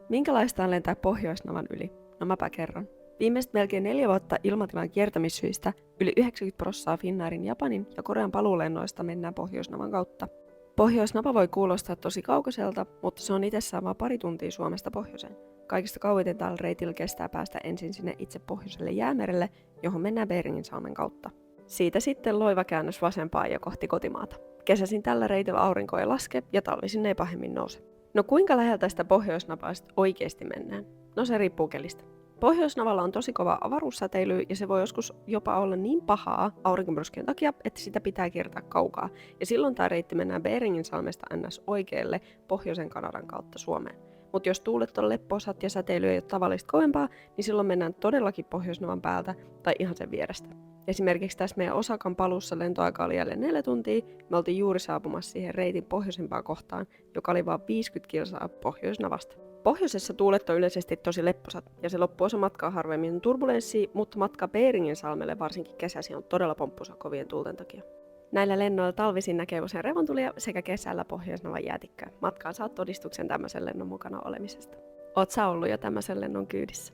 Minkälaista on lentää Pohjoisnavan yli? No mäpä kerron. Viimeiset melkein 4 vuotta ilmatilan kiertämissyistä yli 90% Finnairin, Japanin ja Korean paluulennoista mennään Pohjoisnavan kautta. Pohjoisnava voi kuulostaa tosi kaukaiselta, mutta se on itsessään vain pari tuntia Suomesta pohjoiseen. Kaikista kauiten tällä reitillä kestää päästä ensin sinne itse pohjoiselle jäämerelle, johon mennään Beringinsalmen kautta. Siitä sitten loiva käännös vasempaan ja kohti kotimaata. Kesäisin tällä reitillä aurinko ei laske ja talvisin ei pahemmin nouse. No kuinka läheltä sitä Pohjoisnavasta oikeasti mennään? No se riippuu kelistä. Pohjoisnavalla on tosi kova avaruussäteily ja se voi joskus jopa olla niin pahaa aurinkomyrskyjen takia, että sitä pitää kiertää kaukaa. Ja silloin tämä reitti mennään Beringinsalmesta ns. Oikealle pohjoisen Kanadan kautta Suomeen. Mutta jos tuulet on lepposat ja säteily ei ole tavallista kovempaa, niin silloin mennään todellakin Pohjoisnavan päältä tai ihan sen vierestä. Esimerkiksi tässä meidän Osakan paluussa lentoaika oli jälleen 4 tuntia, me oltiin juuri saapumassa siihen reitin pohjoisempaan kohtaan, joka oli vain 50 kilsaa Pohjoisnavasta. Pohjoisessa tuulet on yleisesti tosi lepposat, ja se loppuosa matkaa harvemmin on turbulenssia, mutta matka Beringinsalmelle varsinkin kesäsi on todella pomppusa kovien tuulten takia. Näillä lennoilla talvisin näkee usein revontulia sekä kesällä Pohjoisnavan jäätikköä. Matkaan saat todistuksen tämmöisen lennon mukana olemisesta. Oot sä ollut jo tämmöisen lennon kyydissä?